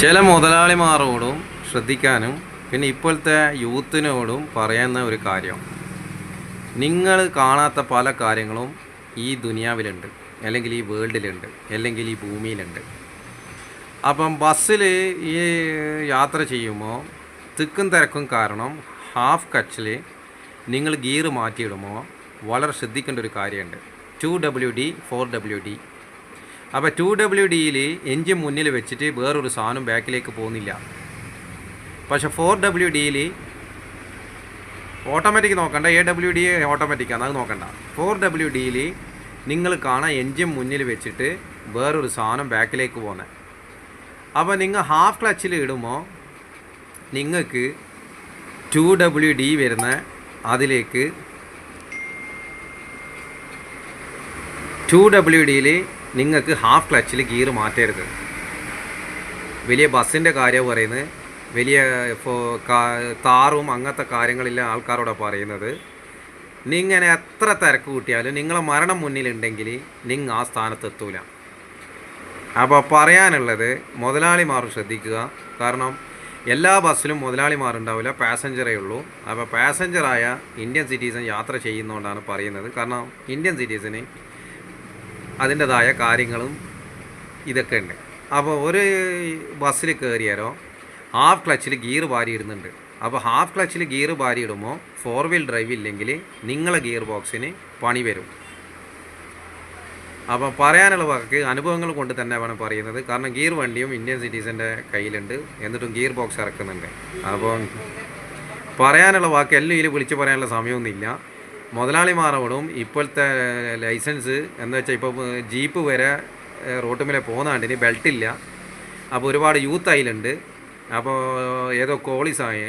ചില മുതലാളിമാരോടും ശ്രദ്ധിക്കാനും പിന്നെ ഇപ്പോഴത്തെ യൂത്തിനോടും പറയുന്ന ഒരു കാര്യം, നിങ്ങൾ കാണാത്ത പല കാര്യങ്ങളും ഈ ദുനിയാവിലുണ്ട്, അല്ലെങ്കിൽ ഈ വേൾഡിലുണ്ട്, അല്ലെങ്കിൽ ഈ ഭൂമിയിലുണ്ട്. അപ്പം ബസ്സിൽ ഈ യാത്ര ചെയ്യുമ്പോൾ തിക്കും തിരക്കും കാരണം ഹാഫ് കച്ചിൽ നിങ്ങൾ ഗിയർ മാറ്റിയിടുമ്പോൾ വളരെ ശ്രദ്ധിക്കേണ്ട ഒരു കാര്യമുണ്ട്. 2WD 4WD. അപ്പോൾ 2WDയിൽ എൻജിൻ മുന്നിൽ വെച്ചിട്ട് വേറൊരു സാധനം ബാക്കിലേക്ക് പോകുന്നില്ല. പക്ഷേ 4WDയിൽ ഓട്ടോമാറ്റിക് നോക്കണ്ട, AWD ഓട്ടോമാറ്റിക്കാണ്, അത് നോക്കണ്ട. 4WDയിൽ നിങ്ങൾ കാണാൻ എൻജിൻ മുന്നിൽ വെച്ചിട്ട് വേറൊരു സാധനം ബാക്കിലേക്ക് പോകുന്നത്. അപ്പോൾ നിങ്ങൾ ഹാഫ് ക്ലച്ചിൽ ഇടുമ്പോൾ നിങ്ങൾക്ക് 2WD വരുന്ന അതിലേക്ക് 2WDയിൽ നിങ്ങൾക്ക് ഹാഫ് ക്ലച്ചിൽ ഗിയർ മാറ്റരുത്. വലിയ ബസ്സിൻ്റെ കാര്യം പറയുന്നത്, വലിയ താറും അങ്ങനത്തെ കാര്യങ്ങളില്ല ആൾക്കാരോടാണ് പറയുന്നത്. നിങ്ങൾ എത്ര തിരക്ക് കൂട്ടിയാലും നിങ്ങളെ മരണം മുന്നിലുണ്ടെങ്കിൽ നിങ്ങൾ ആ സ്ഥാനത്തെത്തൂല. അപ്പോൾ പറയാനുള്ളത്, മുതലാളിമാർ ശ്രദ്ധിക്കുക. കാരണം എല്ലാ ബസ്സിലും മുതലാളിമാരുണ്ടാവില്ല, പാസഞ്ചറേ ഉള്ളൂ. അപ്പോൾ പാസഞ്ചറായ ഇന്ത്യൻ സിറ്റിസൺ യാത്ര ചെയ്യുന്നതുകൊണ്ടാണ് പറയുന്നത്. കാരണം ഇന്ത്യൻ സിറ്റിസന് അതിൻ്റെതായ കാര്യങ്ങളും ഇതൊക്കെ ഉണ്ട്. അപ്പോൾ ഒരു ബസ്സിൽ കയറിയാലോ ഹാഫ് ക്ലച്ചിൽ ഗിയർ വാരിയിടുന്നുണ്ട്. അപ്പോൾ ഹാഫ് ക്ലച്ചിൽ ഗിയർ വാരിയിടുമ്പോൾ 4 വീൽ ഡ്രൈവ് ഇല്ലെങ്കിൽ നിങ്ങളെ ഗിയർ ബോക്സിന് പണി വരും. അപ്പം പറയാനുള്ള വാക്ക് അനുഭവങ്ങൾ കൊണ്ട് തന്നെ വേണം പറയുന്നത്. കാരണം ഗിയർ വണ്ടിയും ഇന്ത്യൻ സിറ്റീസിൻ്റെ കയ്യിലുണ്ട്, എന്നിട്ടും ഗിയർ ബോക്സ് ഇറക്കുന്നുണ്ട്. അപ്പോൾ പറയാനുള്ള വാക്ക് എല്ലാം ഇതിൽ വിളിച്ച് പറയാനുള്ള സമയമൊന്നുമില്ല. മുതലാളിമാരോടും ഇപ്പോഴത്തെ ലൈസൻസ് എന്ന് വെച്ചാൽ ഇപ്പോൾ ജീപ്പ് വരെ റോട്ടുമേലെ പോകുന്നതിന് ബെൽറ്റില്ല. അപ്പോൾ ഒരുപാട് യൂത്ത് അതിലുണ്ട്. അപ്പോൾ ഏതോ കോളീസായി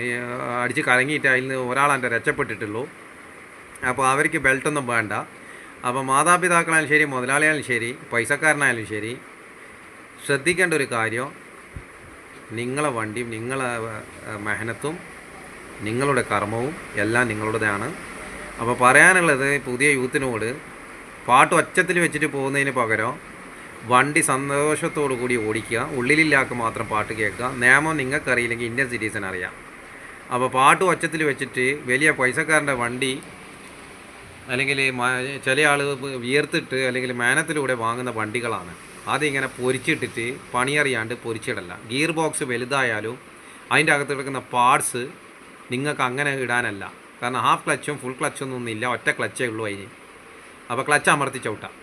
അടിച്ച് കലങ്ങിയിട്ട് അതിൽ നിന്ന് ഒരാളെൻ്റെ രക്ഷപ്പെട്ടിട്ടുള്ളൂ. അപ്പോൾ അവർക്ക് ബെൽറ്റൊന്നും വേണ്ട. അപ്പോൾ മാതാപിതാക്കളായാലും ശരി, മുതലാളിയായാലും ശരി, പൈസക്കാരനായാലും ശരി, ശ്രദ്ധിക്കേണ്ട ഒരു കാര്യം, നിങ്ങളെ വണ്ടിയും നിങ്ങളെ മെഹനത്തും നിങ്ങളുടെ കർമ്മവും എല്ലാം നിങ്ങളുടേതാണ്. അപ്പോൾ പറയാനുള്ളത് പുതിയ യൂത്തിനോട്, പാട്ട് ഒച്ചത്തിൽ വെച്ചിട്ട് പോകുന്നതിന് പകരം വണ്ടി സന്തോഷത്തോടു കൂടി ഓടിക്കുക, ഉള്ളിലില്ലാക്ക് മാത്രം പാട്ട് കേൾക്കുക. നിയമം നിങ്ങൾക്കറിയില്ലെങ്കിൽ ഇന്ത്യൻ സിറ്റീസൺ അറിയാം. അപ്പോൾ പാട്ട് ഒച്ചത്തിൽ വെച്ചിട്ട് വലിയ പൈസക്കാരൻ്റെ വണ്ടി അല്ലെങ്കിൽ ചില ആൾ വിയർത്തിട്ട് അല്ലെങ്കിൽ മാനത്തിലൂടെ വാങ്ങുന്ന വണ്ടികളാണ്. അതിങ്ങനെ പൊരിച്ചിട്ടിട്ട് പണിയറിയാണ്ട് പൊരിച്ചിടല്ല. ഗിയർ ബോക്സ് വലുതായാലും അതിൻ്റെ അകത്ത് കിടക്കുന്ന പാർട്സ് നിങ്ങൾക്ക് അങ്ങനെ ഇടാനല്ല. കാരണം ഹാഫ് ക്ലച്ചും ഫുൾ ക്ലച്ചൊന്നും ഇല്ല, ഒറ്റ ക്ലച്ചേ ഉള്ളൂ അതിന്. അപ്പോൾ ക്ലച്ച് അമർത്തി ചവിട്ടാം.